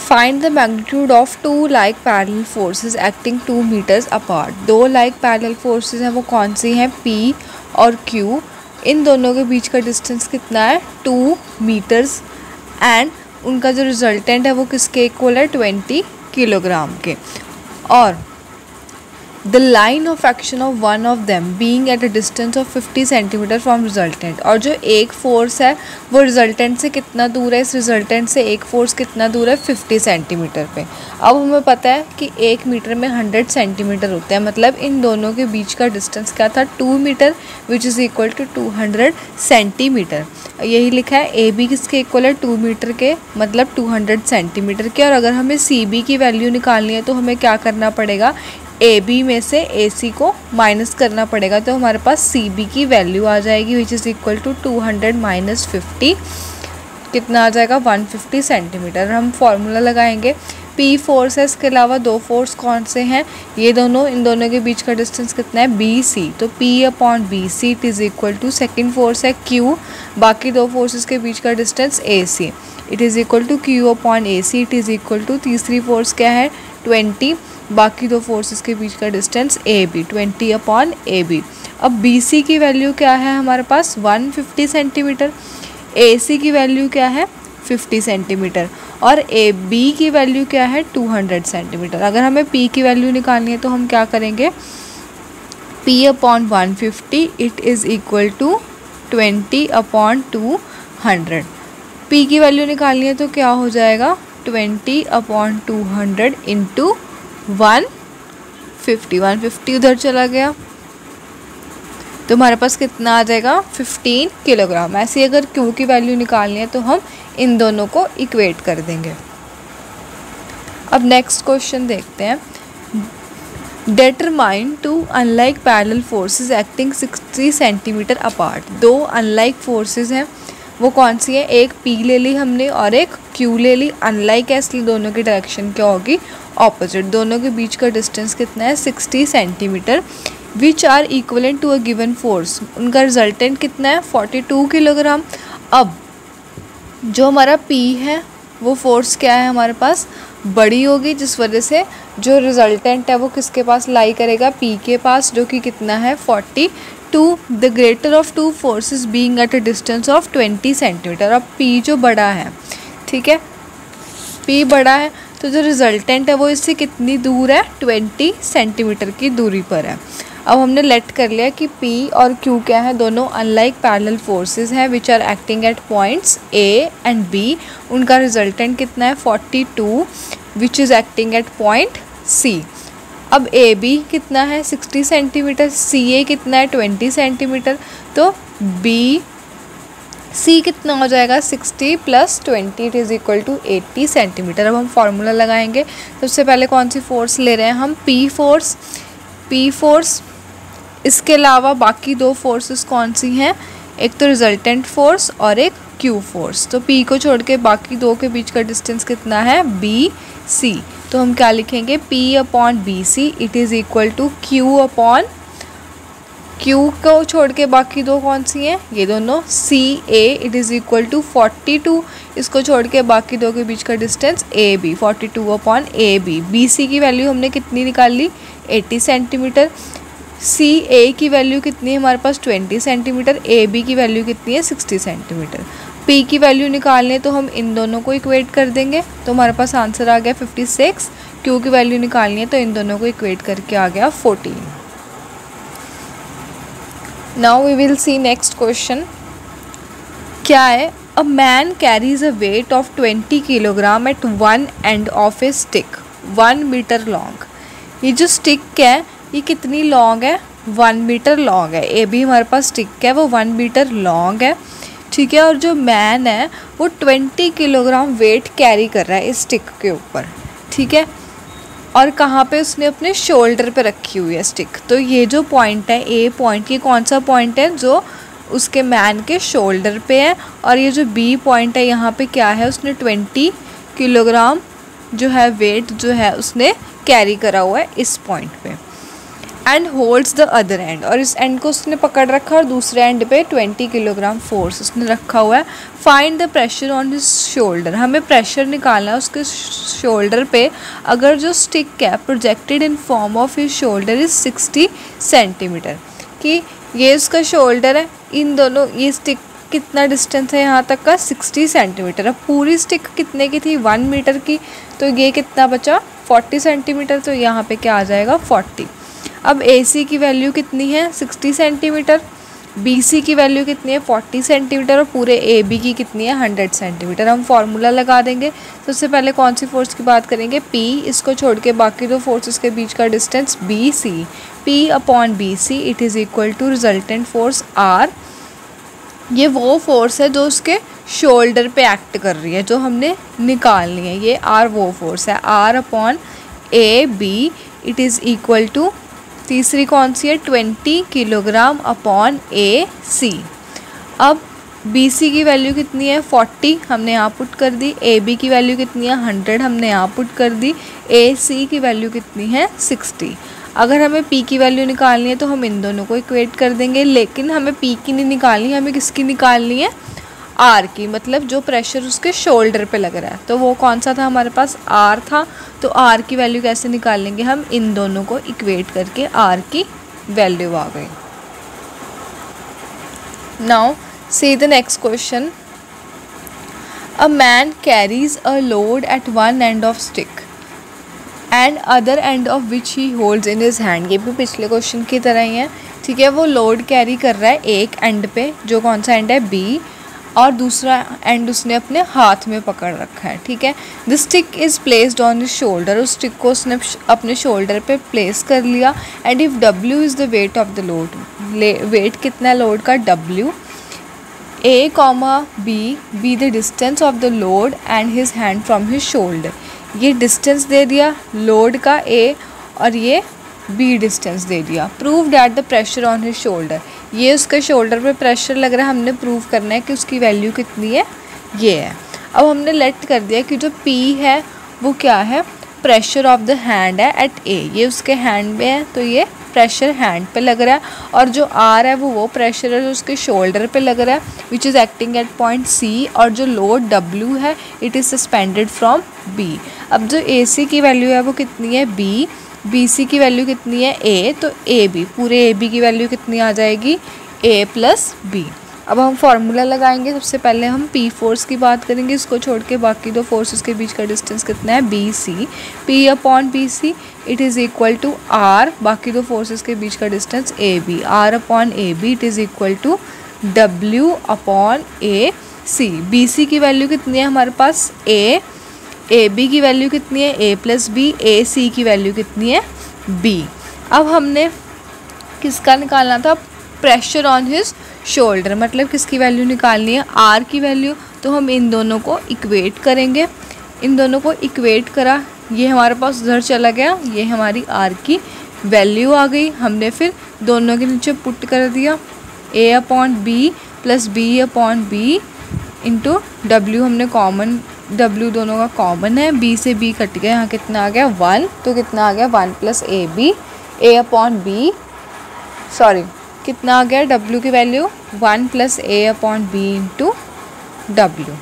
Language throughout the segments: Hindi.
Find the magnitude of two like parallel forces acting 2 meters apart. दो लाइक पैरेलल फोर्सेस हैं, वो कौन सी हैं? P और Q। इन दोनों के बीच का डिस्टेंस कितना है? 2 मीटर्स। एंड उनका जो रिजल्टेंट है वो किसके इक्वल है? 20 किलोग्राम के। और the line of action of one of them being at a distance of 50 centimetre from resultant. और जो एक फोर्स है वो रिजल्टेंट से कितना दूर है? इस रिजल्टेंट से एक फोर्स कितना दूर है? 50 सेंटीमीटर पे। अब हमें पता है कि 1 मीटर में 100 सेंटीमीटर होते हैं, मतलब इन दोनों के बीच का डिस्टेंस क्या था? 2 meter which is equal to 200 centimeter. यही लिखा है। ए बी किसके इक्वल है? 2 मीटर के, मतलब 200 सेंटीमीटर के। और अगर हमें सी बी की वैल्यू निकालनी है तो हमें क्या करना पड़ेगा? ए बी में से ए सी को माइनस करना पड़ेगा, तो हमारे पास सी बी की वैल्यू आ जाएगी which is equal to 200 minus 50। कितना आ जाएगा? 150 सेंटीमीटर। हम फॉर्मूला लगाएंगे। पी फोर्स है, इसके अलावा दो फोर्स कौन से हैं? ये दोनों, इन दोनों के बीच का डिस्टेंस कितना है? B C. तो P upon B C it is equal to, second force है क्यू, बाकी दो फोर्सेस के बीच का distance A C, it is equal to Q upon A C it is equal to, तीसरी फोर्स क्या है? 20, बाकी दो फोर्सेस के बीच का distance A B, 20 upon A B. अब बी सी की वैल्यू क्या है हमारे पास? 150 सेंटीमीटर। ए सी की वैल्यू क्या है? 50 सेंटीमीटर। और ए बी की वैल्यू क्या है? 200 सेंटीमीटर। अगर हमें पी की वैल्यू निकालनी है तो हम क्या करेंगे? P upon 150 it is equal to 20 upon 200। P की वैल्यू निकालनी है तो क्या हो जाएगा? 20 अपॉन 200 इंटू 150। 150 उधर चला गया तो हमारे पास कितना आ जाएगा? 15 किलोग्राम। ऐसे अगर क्यू की वैल्यू निकालनी है तो हम इन दोनों को इक्वेट कर देंगे। अब नेक्स्ट क्वेश्चन देखते हैं। Determine two unlike parallel forces acting 60 centimeter apart. दो अनलाइक फोर्सेस हैं, वो कौन सी है? एक P ले ली हमने और एक Q ले ली। अनलाइक है इसलिए दोनों की डायरेक्शन क्या होगी? ऑपोजिट। दोनों के बीच का डिस्टेंस कितना है? 60 centimeter. Which are equivalent to a given force. उनका रिजल्टेंट कितना है? 42 किलोग्राम। अब जो हमारा P है वो फोर्स क्या है हमारे पास? बड़ी होगी, जिस वजह से जो रिजल्टेंट है वो किसके पास लाई करेगा? P के पास, जो कि कितना है? 42। The greater of two forces being at a distance of 20 centimetre. अब P जो बड़ा है, ठीक है, P बड़ा है तो जो रिजल्टेंट है वो इससे कितनी दूर है? 20 सेंटीमीटर की दूरी पर है। अब हमने लेट कर लिया कि P और Q क्या है? दोनों अनलाइक पैरेलल फोर्सेस हैं which are acting at points A and B। उनका रिजल्टेंट कितना है? 42 which is acting at point C। अब AB कितना है? 60 सेंटीमीटर। CA कितना है? 20 सेंटीमीटर। तो BC कितना हो जाएगा? 60 plus 20 it is equal to 80 centimeter. अब हम फार्मूला लगाएंगे। सबसे पहले कौन सी फोर्स ले रहे हैं हम? P force. इसके अलावा बाकी दो फोर्सेस कौन सी हैं? एक तो रिजल्टेंट फोर्स और एक Q फोर्स। तो P को छोड़ के बाकी दो के बीच का डिस्टेंस कितना है? BC। तो हम क्या लिखेंगे? P upon BC it is equal to Q upon, Q को छोड़ के बाकी दो कौन सी हैं? ये दोनों। CA it is equal to 42। इसको छोड़ के बाकी दो के बीच का distance AB, 42 upon AB। BC की वैल्यू हमने कितनी निकाली? 80 सेंटीमीटर। CA की वैल्यू कितनी है हमारे पास? 20 सेंटीमीटर। AB की वैल्यू कितनी है? 60 सेंटीमीटर। P की वैल्यू निकालनी है तो हम इन दोनों को इक्वेट कर देंगे, तो हमारे पास आंसर आ गया 56। Q की वैल्यू निकालनी है तो इन दोनों को इक्वेट करके आ गया 14। Now we will see next question. क्या है? A man carries a weight of 20 kilogram at one end of a stick 1 meter long. ये जो स्टिक है ये कितनी लॉन्ग है? 1 मीटर लॉन्ग है। ए भी हमारे पास स्टिक है वो 1 मीटर लॉन्ग है, ठीक है। और जो मैन है वो 20 किलोग्राम वेट कैरी कर रहा है इस स्टिक के ऊपर, ठीक है। और कहाँ पे? उसने अपने शोल्डर पे रखी हुई है स्टिक। तो ये जो पॉइंट है ए पॉइंट, ये कौन सा पॉइंट है? जो उसके मैन के शोल्डर पे है। और ये जो बी पॉइंट है यहाँ पे क्या है? उसने 20 किलोग्राम जो है वेट जो है उसने कैरी करा हुआ है इस पॉइंट पे। And holds the other and, और इस एंड को उसने पकड़ रखा और दूसरे एंड पे 20 किलोग्राम फोर्स उसने रखा हुआ है। Find the pressure on his shoulder, हमें प्रेशर निकालना है उसके शोल्डर पे अगर जो स्टिक है projected in form of his shoulder is 60 centimetre, कि ये उसका शोल्डर है, इन दोनों ये स्टिक कितना डिस्टेंस है यहाँ तक का 60 सेंटीमीटर। अब पूरी स्टिक कितने की थी 1 मीटर की, तो ये कितना बचा 40 सेंटीमीटर, तो यहाँ पे क्या आ जाएगा 40। अब AC की वैल्यू कितनी है 60 सेंटीमीटर, BC की वैल्यू कितनी है 40 सेंटीमीटर और पूरे AB की कितनी है 100 सेंटीमीटर। हम फार्मूला लगा देंगे। सबसे पहले कौन सी फोर्स की बात करेंगे, P, इसको छोड़ के बाकी दो फोर्सेस के बीच का distance BC, P upon BC it is equal to resultant force R। ये वो फोर्स है जो उसके शोल्डर पे एक्ट कर रही है, जो हमने निकालनी है। ये R वो फोर्स है, R upon AB it is equal to, तीसरी कौन सी है 20 किलोग्राम अपॉन AC। अब BC की वैल्यू कितनी है 40, हमने यहाँ पुट कर दी। AB की वैल्यू कितनी है 100, हमने यहाँ पुट कर दी। AC की वैल्यू कितनी है 60। अगर हमें P की वैल्यू निकालनी है तो हम इन दोनों को इक्वेट कर देंगे, लेकिन हमें P की नहीं निकालनी, हमें किसकी निकालनी है R की, मतलब जो प्रेशर उसके शोल्डर पे लग रहा है। तो वो कौन सा था हमारे पास R था, तो R की वैल्यू कैसे निकालेंगे हम, इन दोनों को इक्वेट करके R की वैल्यू आ गई। Now see the next question, a man carries a load at one end of stick and other end of which he holds in his hand. ये भी पिछले क्वेश्चन की तरह ही है, ठीक है। वो लोड कैरी कर रहा है एक एंड पे, जो कौन सा एंड है B, और दूसरा एंड उसने अपने हाथ में पकड़ रखा है, ठीक है। The stick is placed on his shoulder, उस स्टिक को उसने अपने शोल्डर पे प्लेस कर लिया। And if W is the weight of the load, weight कितना है लोड का W, A, B the distance of the load and his hand from his shoulder. ये डिस्टेंस दे दिया लोड का A और ये B डिस्टेंस दे दिया। Prove that the pressure on his shoulder, ये उसके शोल्डर पे प्रेशर लग रहा है, हमने प्रूव करना है कि उसकी वैल्यू कितनी है, ये है। अब हमने लेट कर दिया कि जो P है वो क्या है, प्रेशर ऑफ द हैंड है एट A, ये उसके हैंड में है तो ये प्रेशर हैंड पे लग रहा है, और जो R है वो प्रेशर है जो उसके शोल्डर पे लग रहा है विच is acting at point C, और जो लोड W है it is suspended from B। अब जो AC की वैल्यू है वो कितनी है B, BC की वैल्यू कितनी है A, तो AB, पूरे AB की वैल्यू कितनी आ जाएगी A प्लस B। अब हम फार्मूला लगाएंगे। सबसे पहले हम P फोर्स की बात करेंगे, इसको छोड़ के बाकी दो फोर्सेस के बीच का डिस्टेंस कितना है BC, P upon BC it is equal to R, बाकी दो फोर्सेस के बीच का distance AB, R upon AB it is equal to W upon AC। BC की वैल्यू कितनी है हमारे पास A, AB की वैल्यू कितनी है A प्लस B, AC की वैल्यू कितनी है B। अब हमने किसका निकालना था, प्रेशर ऑन हिज शोल्डर, मतलब किसकी वैल्यू निकालनी है R की वैल्यू। तो हम इन दोनों को इक्वेट करेंगे, इन दोनों को इक्वेट करा, ये हमारे पास उधर चला गया, ये हमारी R की वैल्यू आ गई। हमने फिर दोनों के नीचे पुट कर दिया A upon B plus B upon B into W, हमने कॉमन W दोनों का कॉमन है, B से B कट गया, यहाँ कितना आ गया 1, तो कितना आ गया 1 plus AB, A upon B, sorry कितना आ गया W की value 1 plus A upon B into W,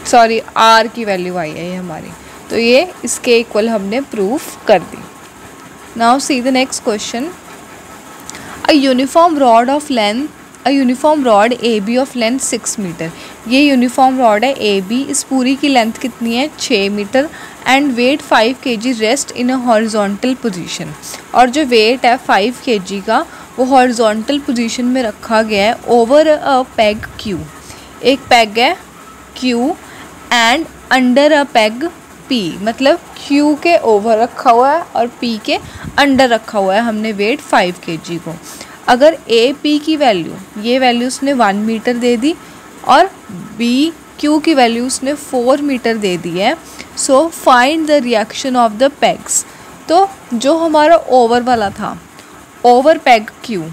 sorry R की वैल्यू आई है ये हमारी, तो ये इसके इक्वल हमने प्रूफ कर दी। Now see the next question, a uniform rod of length, a uniform rod AB of length 6 metre, ये यूनिफॉर्म रॉड है AB, इस पूरी की लेंथ कितनी है 6 metre and weight 5 kg rest in a horizontal position, और जो वेट है 5 kg का वो हॉरिजॉन्टल पोजीशन में रखा गया है ओवर अ पेग Q, एक पेग है Q and under a peg P, मतलब Q के ओवर रखा हुआ है और P के अंडर रखा हुआ है हमने वेट 5 kg को। अगर AP की वैल्यू, ये वैल्यू उसने 1 मीटर दे दी और BQ की वैल्यू उसने 4 मीटर दे दी है, so find the reaction of the pegs. तो जो हमारा ओवर वाला था, ओवर पेग Q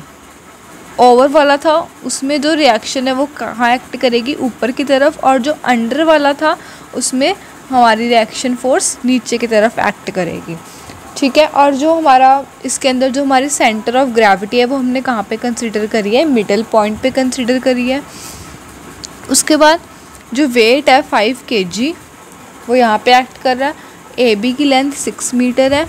ओवर वाला था, उसमें जो रिएक्शन है वो कहाँ एक्ट करेगी ऊपर की तरफ, और जो अंडर वाला था उसमें हमारी रिएक्शन फोर्स नीचे की तरफ एक्ट करेगी। ठीक है। और जो हमारा इसके अंदर जो हमारी सेंटर ऑफ ग्रेविटी है वो हमने कहाँ पे कंसीडर करी है, मिडल पॉइंट पे कंसीडर करी है। उसके बाद जो वेट है 5 kg वो यहाँ पे एक्ट कर रहा है। ए बी की लेंथ 6 मीटर है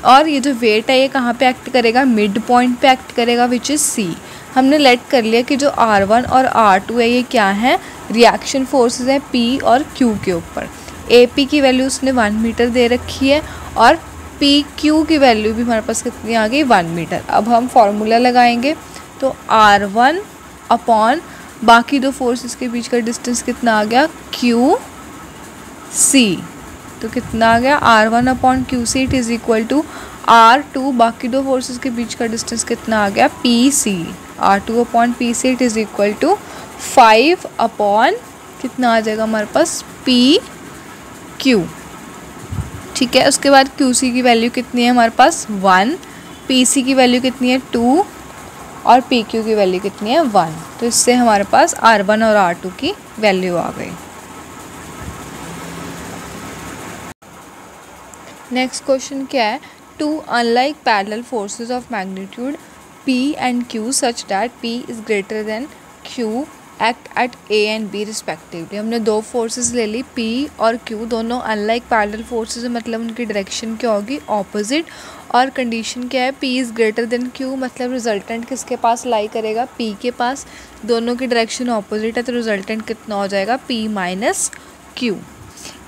और ये जो वेट है ये कहाँ पे एक्ट करेगा, मिड पॉइंट पे एक्ट करेगा विच इज़ सी। हमने लेट कर लिया कि जो R1 और R2 है ये क्या है, रिएक्शन फोर्सेस है P और Q के ऊपर। AP की वैल्यू उसने 1 मीटर दे रखी है और PQ की वैल्यू भी हमारे पास कितनी आ गई, 1 मीटर। अब हम फॉर्मूला लगाएंगे तो R1 अपॉन बाकी दो फोर्सेस के बीच का डिस्टेंस कितना आ गया, QC। तो कितना आ गया, R1 upon QC it is equal to R2 बाकी दो फोर्सेस के बीच का डिस्टेंस कितना आ गया, PC। R2 upon PC it is equal to 5 upon कितना आ जाएगा हमारे पास, PQ। ठीक है। उसके बाद QC की वैल्यू कितनी है हमारे पास, 1, PC की वैल्यू कितनी है 2 और PQ की वैल्यू कितनी है 1। तो इससे हमारे पास R1 और R2 की वैल्यू आ गई। नेक्स्ट क्वेश्चन क्या है, two unlike parallel forces of magnitude P and Q such that P is greater than Q act at A and B respectively. हमने दो फोर्सेस ले ली, P और Q दोनों अनलाइक पैरेलल फोर्सेस है, मतलब उनकी डायरेक्शन क्या होगी, ऑपोजिट। और कंडीशन क्या है, P is greater than Q, मतलब रिजल्टेंट किसके पास लाई करेगा, P के पास। दोनों की डायरेक्शन ऑपोजिट है तो रिजल्टेंट कितना हो जाएगा, P minus Q।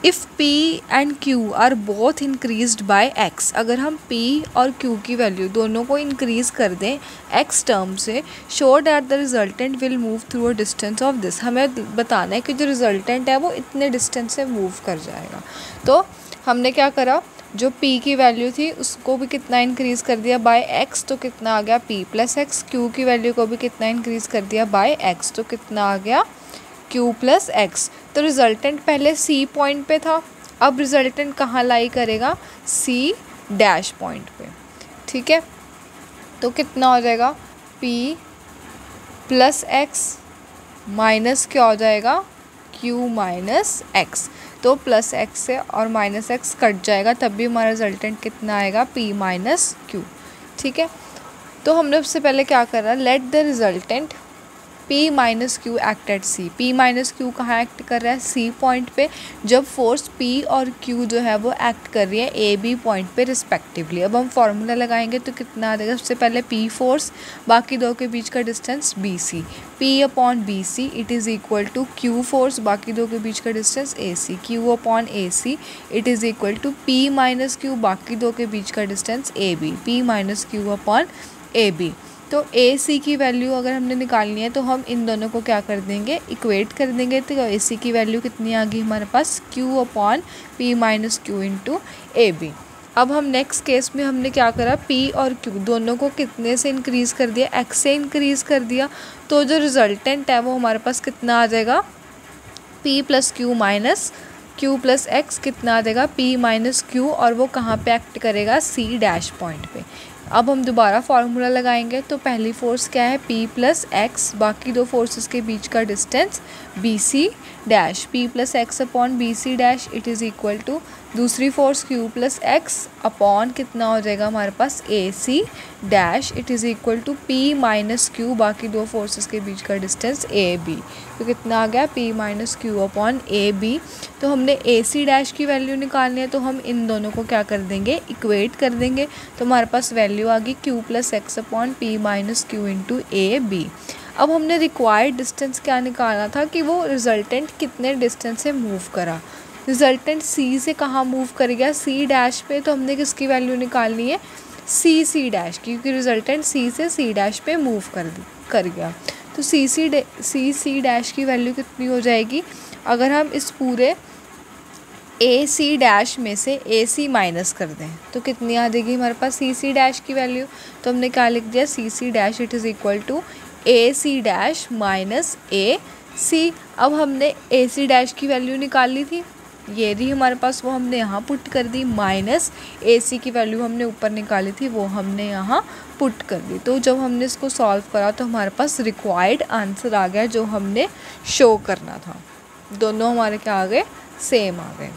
If P and Q are both increased by X, अगर हम P और Q की वैल्यू दोनों को इंक्रीज़ कर दें X टर्म से, show that the resultant will move through a distance of this. हमें बताना है कि जो रिजल्टेंट है वो इतने डिस्टेंस से मूव कर जाएगा। तो हमने क्या करा, जो P की वैल्यू थी उसको भी कितना इंक्रीज़ कर दिया बाय X, तो कितना आ गया P प्लस X। Q की वैल्यू को भी कितना इंक्रीज़ कर दिया बाय X, तो कितना आ गया Q प्लस X। तो रिजल्टेंट पहले C पॉइंट पे था, अब रिजल्टेंट कहाँ लाई करेगा, C डैश पॉइंट पे। ठीक है। तो कितना हो जाएगा, P प्लस X माइनस क्या हो जाएगा, Q माइनस X। तो प्लस X से और माइनस X कट जाएगा, तब भी हमारा रिजल्टेंट कितना आएगा, P माइनस Q। ठीक है। तो हमने उससे पहले क्या करा, let the resultant P minus Q act eight C। P minus Q कहाँ एक्ट कर रहा है, C पॉइंट पे, जब फोर्स P और Q जो है वो एक्ट कर रही है A B पॉइंट पे रिस्पेक्टिवली। अब हम फार्मूला लगाएंगे तो कितना आ जाएगा, सबसे पहले P फोर्स बाकी दो के बीच का distance BC, P upon BC it is equal to Q force बाकी दो के बीच का distance AC, Q upon AC it is equal to P minus Q बाकी दो के बीच का distance AB, P minus Q upon AB। तो AC की वैल्यू अगर हमने निकालनी है तो हम इन दोनों को क्या कर देंगे, इक्वेट कर देंगे। तो AC की वैल्यू कितनी आ गई हमारे पास, Q upon P minus Q into AB। अब हम नेक्स्ट केस में हमने क्या करा, P और Q दोनों को कितने से इंक्रीज़ कर दिया, X से इंक्रीज़ कर दिया। तो जो रिजल्टेंट है वो हमारे पास कितना आ जाएगा, P plus Q minus Q plus X कितना आ जाएगा, P माइनस Q, और वो कहाँ पे एक्ट करेगा, C डैश पॉइंट पे। अब हम दोबारा फार्मूला लगाएंगे तो पहली फोर्स क्या है, P प्लस X बाकी दो फोर्सेस के बीच का distance BC dash, P plus X upon BC dash it is equal to दूसरी force Q plus X upon कितना हो जाएगा हमारे पास AC dash it is equal to P minus Q बाकी दो फोर्सेस के बीच का डिस्टेंस AB। तो कितना आ गया, P minus Q upon AB। तो हमने AC डैश की वैल्यू निकालनी है तो हम इन दोनों को क्या कर देंगे, इक्वेट कर देंगे। तो हमारे पास वैल्यू आ गई Q plus X upon P minus Q into AB। अब हमने रिक्वायर्ड डिस्टेंस क्या निकालना था कि वो रिजल्टेंट कितने डिस्टेंस से मूव करा। रिजल्टेंट C से कहाँ मूव कर गया, C डैश पे। तो हमने किसकी वैल्यू निकालनी है, C डैश की, क्योंकि रिजल्टेंट C से C डैश पे मूव कर गया। तो C डैश की वैल्यू कितनी हो जाएगी, अगर हम इस पूरे AC डैश में से AC माइनस कर दें तो कितनी आ जाएगी हमारे पास CC डैश की वैल्यू। तो हमने क्या लिख दिया, CC dash it is equal to AC dash minus AC। अब हमने AC डैश की वैल्यू निकाल ली थी, ये रही हमारे पास, वो हमने यहाँ पुट कर दी, माइनस AC की वैल्यू हमने ऊपर निकाली थी वो हमने यहाँ पुट कर दी। तो जब हमने इसको सॉल्व करा तो हमारे पास रिक्वायर्ड आंसर आ गया जो हमने शो करना था। दोनों हमारे क्या आ गए, सेम आ गए।